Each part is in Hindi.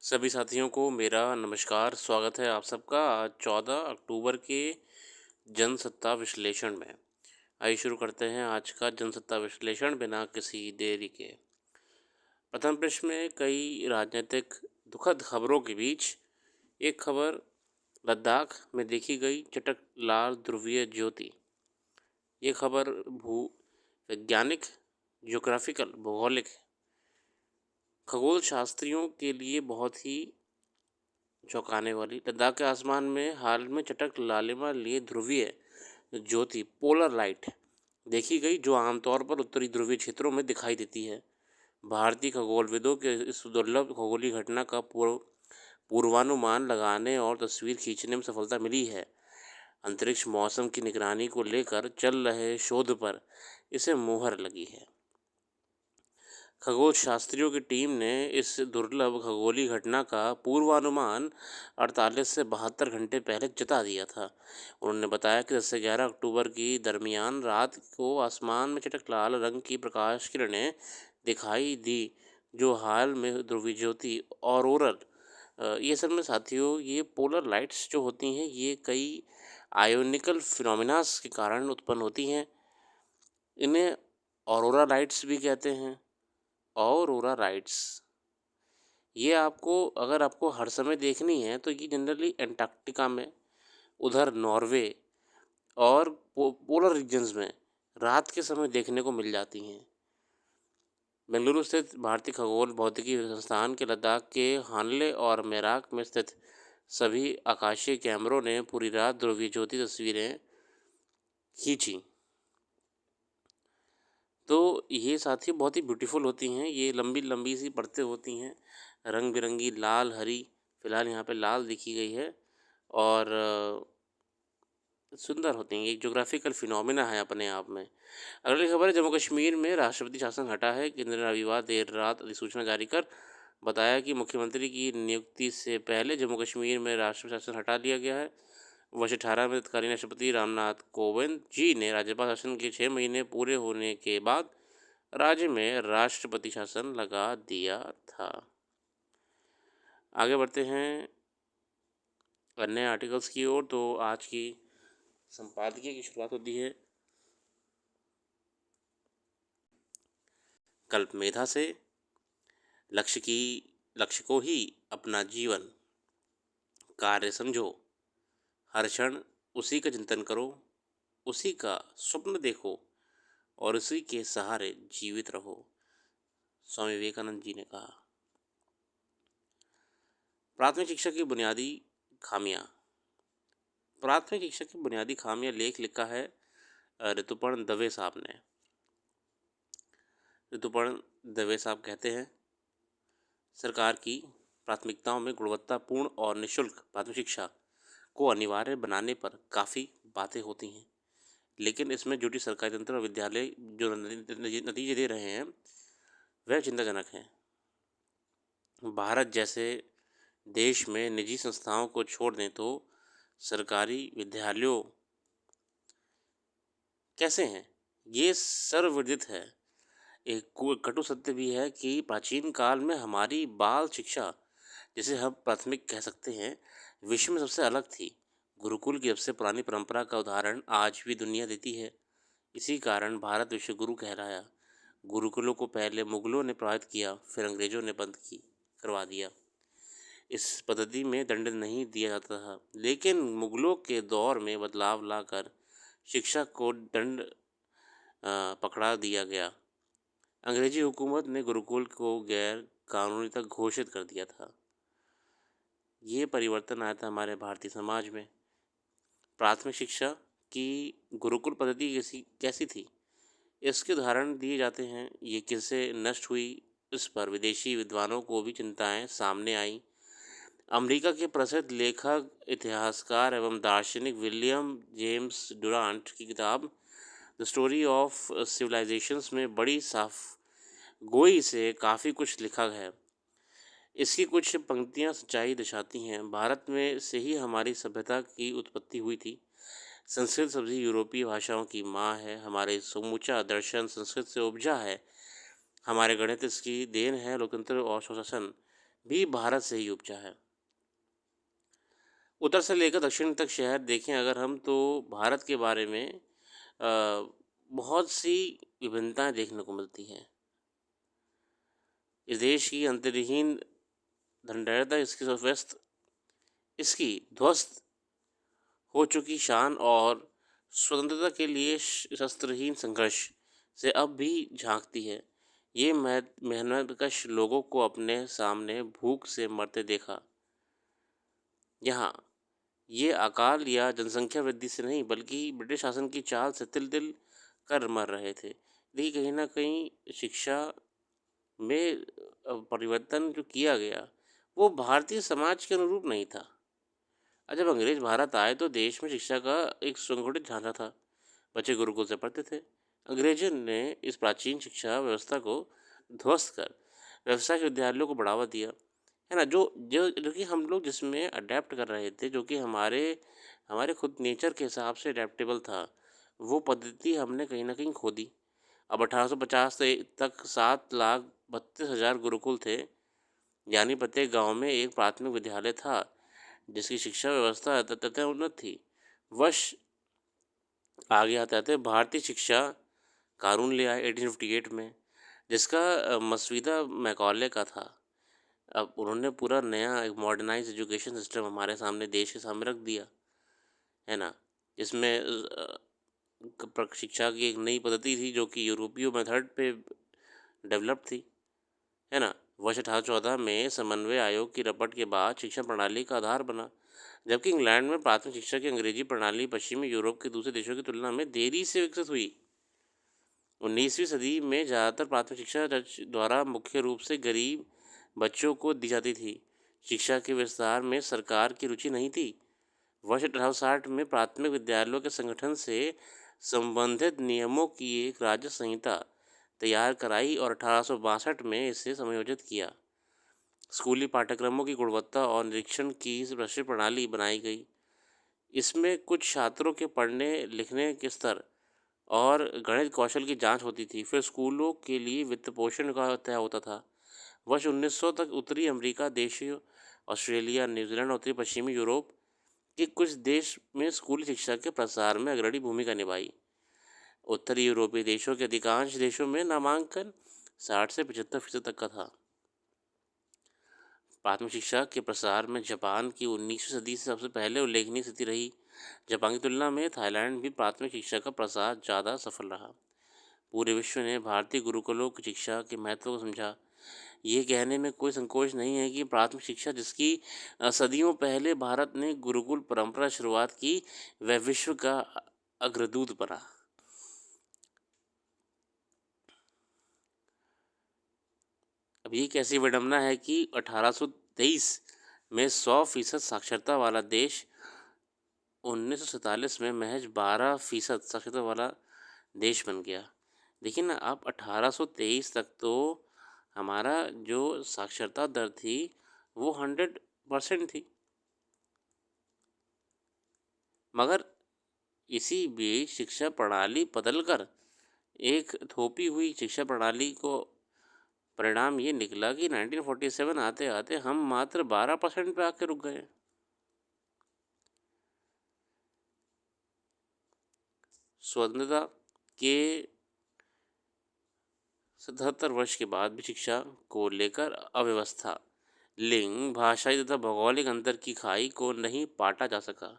सभी साथियों को मेरा नमस्कार, स्वागत है आप सबका आज 14 अक्टूबर के जनसत्ता विश्लेषण में। आइए शुरू करते हैं आज का जनसत्ता विश्लेषण बिना किसी देरी के। प्रथम प्रश्न में कई राजनीतिक दुखद खबरों के बीच एक खबर लद्दाख में देखी गई चटक लाल ध्रुवीय ज्योति। ये खबर भू वैज्ञानिक, ज्योग्राफिकल, भौगोलिक, खगोल शास्त्रियों के लिए बहुत ही चौंकाने वाली। लद्दाख के आसमान में हाल में चटक लालिमा लिए ध्रुवीय ज्योति पोलर लाइट देखी गई, जो आमतौर पर उत्तरी ध्रुवीय क्षेत्रों में दिखाई देती है। भारतीय खगोलविदों के इस दुर्लभ खगोलीय घटना का पूर्वानुमान लगाने और तस्वीर खींचने में सफलता मिली है। अंतरिक्ष मौसम की निगरानी को लेकर चल रहे शोध पर इसे मुहर लगी है। खगोल शास्त्रियों की टीम ने इस दुर्लभ खगोलीय घटना का पूर्वानुमान 48 से 72 घंटे पहले जता दिया था। उन्होंने बताया कि 10 से 11 अक्टूबर की दरमियान रात को आसमान में चटक लाल रंग की प्रकाश किरणें दिखाई दी, जो हाल में ध्रुवीय ज्योति ऑरोरल। ये सब में साथियों, ये पोलर लाइट्स जो होती हैं, ये कई आयोनिकल फिनोमिनास के कारण उत्पन्न होती हैं। इन्हें ऑरोरा लाइट्स भी कहते हैं। ऑरोरा लाइट्स ये अगर आपको हर समय देखनी है तो ये जनरली एंटार्क्टिका में, उधर नॉर्वे और पोलर रीजन्स में रात के समय देखने को मिल जाती हैं। बेंगलुरु स्थित भारतीय खगोल भौतिकी संस्थान के लद्दाख के हानले और मेराक में स्थित सभी आकाशीय कैमरों ने पूरी रात ध्रुवीय ज्योति तस्वीरें खींची। तो ये साथी बहुत ही ब्यूटीफुल होती हैं। ये लंबी लंबी सी परतें होती हैं, रंग बिरंगी लाल हरी। फिलहाल यहाँ पे लाल दिखी गई है और सुंदर होती हैं। एक ज्योग्राफिकल फिनोमिना है अपने आप में। अगली खबर है, जम्मू कश्मीर में राष्ट्रपति शासन हटा है। केंद्र ने रविवार देर रात अधिसूचना जारी कर बताया कि मुख्यमंत्री की नियुक्ति से पहले जम्मू कश्मीर में राष्ट्रपति शासन हटा लिया गया है। वर्ष 18 में तत्कालीन राष्ट्रपति रामनाथ कोविंद जी ने राज्यपाल शासन के 6 महीने पूरे होने के बाद राज्य में राष्ट्रपति शासन लगा दिया था। आगे बढ़ते हैं अन्य आर्टिकल्स की ओर। तो आज की संपादकीय की शुरुआत होती है कल्पमेधा से। लक्ष्य को ही अपना जीवन कार्य समझो, हर क्षण उसी का चिंतन करो, उसी का स्वप्न देखो और उसी के सहारे जीवित रहो, स्वामी विवेकानंद जी ने कहा। प्राथमिक शिक्षा की बुनियादी खामियां। प्राथमिक शिक्षा की बुनियादी खामियां लेख लिखा है ऋतुपर्ण दवे साहब ने। ऋतुपर्ण दवे साहब कहते हैं, सरकार की प्राथमिकताओं में गुणवत्तापूर्ण और निःशुल्क प्राथमिक शिक्षा को अनिवार्य बनाने पर काफ़ी बातें होती हैं, लेकिन इसमें जुटी सरकारी तंत्र और विद्यालय जो नतीजे दे रहे हैं वह चिंताजनक हैं। भारत जैसे देश में निजी संस्थाओं को छोड़ दें तो सरकारी विद्यालयों कैसे हैं, ये सर्वविदित है। एक कटु सत्य भी है कि प्राचीन काल में हमारी बाल शिक्षा, जिसे हम प्राथमिक कह सकते हैं, विश्व में सबसे अलग थी। गुरुकुल की सबसे पुरानी परंपरा का उदाहरण आज भी दुनिया देती है। इसी कारण भारत विश्व गुरु कहलाया। गुरुकुलों को पहले मुगलों ने प्रभावित किया, फिर अंग्रेजों ने बंद की करवा दिया। इस पद्धति में दंड नहीं दिया जाता था, लेकिन मुगलों के दौर में बदलाव लाकर शिक्षा को दंड पकड़ा दिया गया। अंग्रेजी हुकूमत ने गुरुकुल को गैर कानूनी तक घोषित कर दिया था। ये परिवर्तन आया था हमारे भारतीय समाज में। प्राथमिक शिक्षा की गुरुकुल पद्धति कैसी थी, इसके उदाहरण दिए जाते हैं। ये किससे नष्ट हुई, इस पर विदेशी विद्वानों को भी चिंताएं सामने आई। अमेरिका के प्रसिद्ध लेखक, इतिहासकार एवं दार्शनिक विलियम जेम्स डुरांट की किताब द स्टोरी ऑफ सिविलाइजेशंस में बड़ी साफ गोई से काफ़ी कुछ लिखा है। इसकी कुछ पंक्तियाँ सच्चाई दर्शाती हैं। भारत में से ही हमारी सभ्यता की उत्पत्ति हुई थी। संस्कृत सभी यूरोपीय भाषाओं की माँ है। हमारे समूचा दर्शन संस्कृत से उपजा है। हमारे गणित इसकी देन है। लोकतंत्र और स्वशासन भी भारत से ही उपजा है। उत्तर से लेकर दक्षिण तक शहर देखें अगर हम, तो भारत के बारे में बहुत सी विभिन्नताएं देखने को मिलती हैं। इस देश की अंतर्हीन धनदृढ़ता, इसकी व्यस्त, इसकी ध्वस्त हो चुकी शान और स्वतंत्रता के लिए शस्त्रहीन संघर्ष से अब भी झांकती है। ये मेहनतकश लोगों को अपने सामने भूख से मरते देखा। यहाँ ये अकाल या जनसंख्या वृद्धि से नहीं, बल्कि ब्रिटिश शासन की चाल से तिल तिल कर मर रहे थे। देखिए, कहीं ना कहीं शिक्षा में परिवर्तन जो किया गया वो भारतीय समाज के अनुरूप नहीं था। जब अंग्रेज भारत आए तो देश में शिक्षा का एक सुगठित ढांचा था। बच्चे गुरुकुल से पढ़ते थे। अंग्रेजों ने इस प्राचीन शिक्षा व्यवस्था को ध्वस्त कर व्यावसायिक विद्यालयों को बढ़ावा दिया, है ना। जो जो जो कि हम लोग जिसमें अडेप्ट कर रहे थे, जो कि हमारे हमारे खुद नेचर के हिसाब से अडेप्टेबल था, वो पद्धति हमने कहीं ना कहीं खो दी। अब 1850 से तक 7,32,000 गुरुकुल थे, यानी प्रत्येक गांव में एक प्राथमिक विद्यालय था, जिसकी शिक्षा व्यवस्था अत्यंत उन्नत थी। वर्ष आगे आते आते भारतीय शिक्षा कानून ले आए 1858 में, जिसका मसवीदा मैकॉले का था। अब उन्होंने पूरा नया एक मॉडर्नाइज एजुकेशन सिस्टम हमारे सामने, देश के सामने रख दिया, है ना। जिसमें शिक्षा की एक नई पद्धति थी जो कि यूरोपीय मेथड पे डेवलप थी, है ना। वर्ष 1814 में समन्वय आयोग की रपट के बाद शिक्षा प्रणाली का आधार बना। जबकि इंग्लैंड में प्राथमिक शिक्षा की अंग्रेजी प्रणाली पश्चिमी यूरोप के दूसरे देशों की तुलना में देरी से विकसित हुई। 19वीं सदी में ज़्यादातर प्राथमिक शिक्षा चर्च द्वारा मुख्य रूप से गरीब बच्चों को दी जाती थी। शिक्षा के विस्तार में सरकार की रुचि नहीं थी। वर्ष 1860 में प्राथमिक विद्यालयों के संगठन से संबंधित नियमों की एक राज्य संहिता तैयार कराई और 1862 में इसे समायोजित किया। स्कूली पाठ्यक्रमों की गुणवत्ता और निरीक्षण की प्रशिक्षण प्रणाली बनाई गई। इसमें कुछ छात्रों के पढ़ने लिखने के स्तर और गणित कौशल की जांच होती थी। फिर स्कूलों के लिए वित्त पोषण का तय होता था। वर्ष 1900 तक उत्तरी अमेरिका देशों, ऑस्ट्रेलिया, न्यूजीलैंड और उत्तरी पश्चिमी यूरोप के कुछ देश में स्कूली शिक्षा के प्रसार में अग्रणी भूमिका निभाई। उत्तरी यूरोपीय देशों के अधिकांश देशों में नामांकन 60 से 75% तक का था। प्राथमिक शिक्षा के प्रसार में जापान की 19वीं सदी से सबसे पहले उल्लेखनीय स्थिति रही। जापान की तुलना में थाईलैंड भी प्राथमिक शिक्षा का प्रसार ज़्यादा सफल रहा। पूरे विश्व ने भारतीय गुरुकुलों की शिक्षा के महत्व को समझा। ये कहने में कोई संकोच नहीं है कि प्राथमिक शिक्षा, जिसकी सदियों पहले भारत ने गुरुकुल परंपरा शुरुआत की, वह विश्व का अग्रदूत बना। अब ये कैसी विडंबना है कि 1823 में 100% साक्षरता वाला देश 1947 में महज 12% साक्षरता वाला देश बन गया। देखिए ना, आप 1823 तक तो हमारा जो साक्षरता दर थी वो 100% थी, मगर इसी बीच शिक्षा प्रणाली बदलकर एक थोपी हुई शिक्षा प्रणाली को परिणाम ये निकला कि 1947 आते आते हम मात्र 12% पे आके रुक गए। स्वतंत्रता के 77 वर्ष के बाद भी शिक्षा को लेकर अव्यवस्था, लिंग, भाषाई तथा भौगोलिक अंतर की खाई को नहीं पाटा जा सका।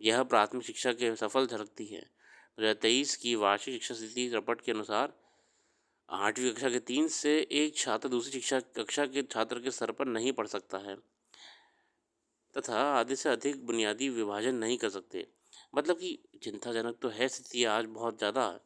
यह प्राथमिक शिक्षा के सफल झलकती है। 2023 की वार्षिक शिक्षा स्थिति रिपोर्ट के अनुसार 8वीं कक्षा के 3 से एक छात्र दूसरी शिक्षा कक्षा के छात्र के स्तर पर नहीं पढ़ सकता है तथा आधे से अधिक बुनियादी विभाजन नहीं कर सकते। मतलब कि चिंताजनक तो है स्थिति आज बहुत ज़्यादा,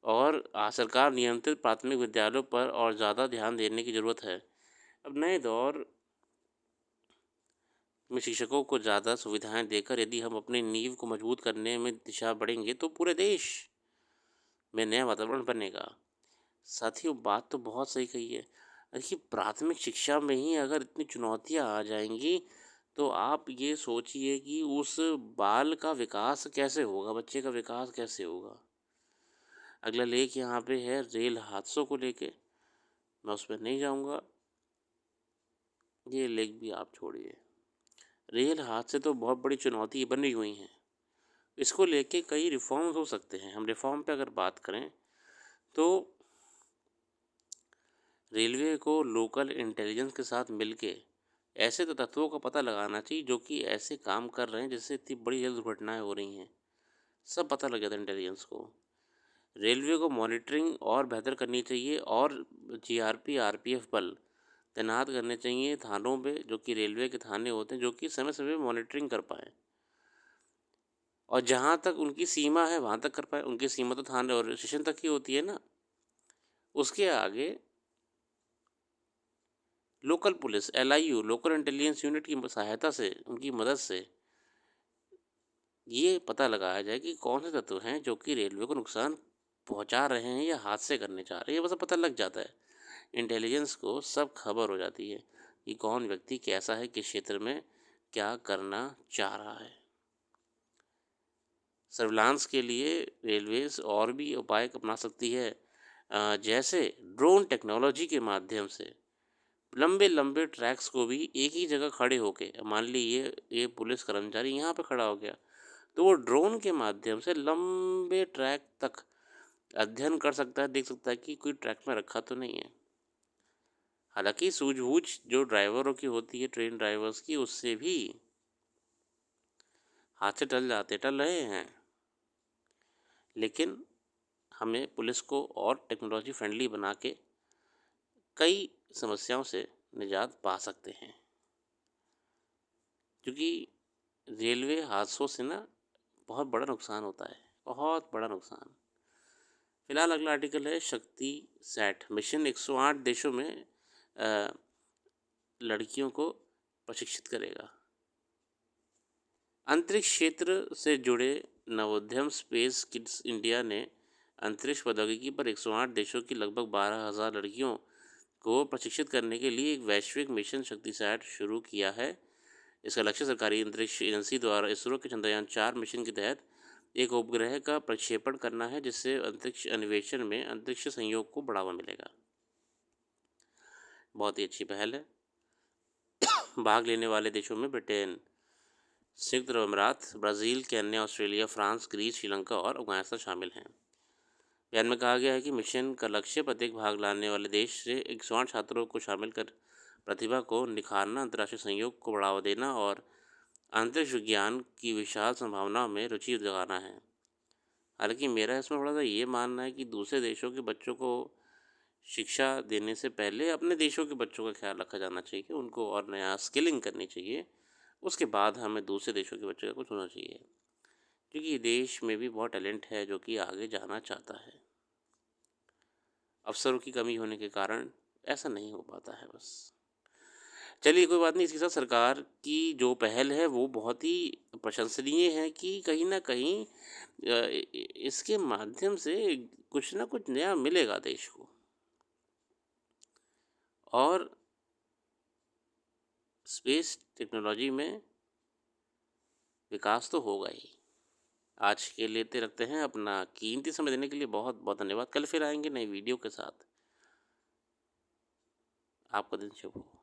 और सरकार नियंत्रित प्राथमिक विद्यालयों पर और ज़्यादा ध्यान देने की ज़रूरत है। अब नए दौर में शिक्षकों को ज़्यादा सुविधाएं देकर यदि हम अपनी नींव को मजबूत करने में दिशा बढ़ेंगे तो पूरे देश में नया वातावरण बनेगा। साथियों, बात तो बहुत सही कही है। देखिए, प्राथमिक शिक्षा में ही अगर इतनी चुनौतियां आ जाएंगी तो आप ये सोचिए कि उस बाल का विकास कैसे होगा, बच्चे का विकास कैसे होगा। अगला लेख यहाँ पे है रेल हादसों को लेके, मैं उस पर नहीं जाऊँगा। ये लेख भी आप छोड़िए। रेल हादसे तो बहुत बड़ी चुनौती बनी हुई हैं। इसको लेके कई रिफ़ॉर्म्स हो सकते हैं। हम रिफ़ॉर्म पे अगर बात करें तो रेलवे को लोकल इंटेलिजेंस के साथ मिलके ऐसे तो तत्वों का पता लगाना चाहिए जो कि ऐसे काम कर रहे हैं जिससे इतनी बड़ी जल दुर्घटनाएं हो रही हैं। सब पता लग जाता है इंटेलिजेंस को। रेलवे को मॉनिटरिंग और बेहतर करनी चाहिए और जीआरपी आरपीएफ बल तैनात करने चाहिए थानों पे, जो कि रेलवे के थाने होते हैं, जो कि समय समय मॉनिटरिंग कर पाएँ और जहाँ तक उनकी सीमा है वहाँ तक कर पाएँ। उनकी सीमा तो थाने और स्टेशन तक ही होती है ना। उसके आगे local police LIU local intelligence unit की सहायता से, उनकी मदद से ये पता लगाया जाए कि कौन से तत्व हैं जो कि रेलवे को नुकसान पहुंचा रहे हैं या हादसे करने चाह रहे हैं। ये बस पता लग जाता है। इंटेलिजेंस को सब खबर हो जाती है कि कौन व्यक्ति कैसा है, किस क्षेत्र में क्या करना चाह रहा है। सर्विलांस के लिए रेलवेज और भी उपाय अपना सकती है, जैसे ड्रोन टेक्नोलॉजी के माध्यम से लंबे लंबे ट्रैक्स को भी एक ही जगह खड़े होके, मान ली ये पुलिस कर्मचारी यहाँ पे खड़ा हो गया तो वो ड्रोन के माध्यम से लंबे ट्रैक तक अध्ययन कर सकता है, देख सकता है कि कोई ट्रैक में रखा तो नहीं है। हालांकि सूझबूझ जो ड्राइवरों की होती है, ट्रेन ड्राइवर्स की, उससे भी हादसे टल रहे हैं। लेकिन हमें पुलिस को और टेक्नोलॉजी फ्रेंडली बना के कई समस्याओं से निजात पा सकते हैं, क्योंकि रेलवे हादसों से ना बहुत बड़ा नुकसान होता है, बहुत बड़ा नुकसान। फिलहाल अगला आर्टिकल है शक्ति सैट मिशन 108 देशों में अ, लड़कियों को प्रशिक्षित करेगा। अंतरिक्ष क्षेत्र से जुड़े नवोद्यम स्पेस किड्स इंडिया ने अंतरिक्ष प्रौद्योगिकी पर 108 देशों की लगभग 12,000 लड़कियों को प्रशिक्षित करने के लिए एक वैश्विक मिशन शक्तिसैट शुरू किया है। इसका लक्ष्य सरकारी अंतरिक्ष एजेंसी द्वारा इसरो के चंद्रयान 4 मिशन के तहत एक उपग्रह का प्रक्षेपण करना है, जिससे अंतरिक्ष अन्वेषण में अंतरिक्ष सहयोग को बढ़ावा मिलेगा। बहुत ही अच्छी पहल है। भाग लेने वाले देशों में ब्रिटेन, संयुक्त अरब अमीरात, Brazil, Kenya, Australia, France, Greece, Sri Lanka और अफगानिस्तान शामिल हैं। बयान में कहा गया है कि मिशन का लक्ष्य प्रत्येक भाग लाने वाले देश से 108 छात्रों को शामिल कर प्रतिभा को निखारना, अंतर्राष्ट्रीय सहयोग को बढ़ावा देना और अंतरिक्ष विज्ञान की विशाल संभावनाओं में रुचि जगाना है। हालांकि मेरा इसमें थोड़ा सा ये मानना है कि दूसरे देशों के बच्चों को शिक्षा देने से पहले अपने देशों के बच्चों का ख्याल रखा जाना चाहिए, उनको और नया स्किलिंग करनी चाहिए। उसके बाद हमें दूसरे देशों के बच्चों का कुछ होना चाहिए, क्योंकि देश में भी बहुत टैलेंट है जो कि आगे जाना चाहता है। अवसरों की कमी होने के कारण ऐसा नहीं हो पाता है बस। चलिए कोई बात नहीं, इसके साथ सरकार की जो पहल है वो बहुत ही प्रशंसनीय है कि कहीं न कहीं इसके माध्यम से कुछ ना कुछ नया मिलेगा देश को और स्पेस टेक्नोलॉजी में विकास तो होगा ही। आज के लिए इतने रखते हैं। अपना कीमती समय देने के लिए बहुत बहुत धन्यवाद। कल फिर आएंगे नई वीडियो के साथ। आपका दिन शुभ हो।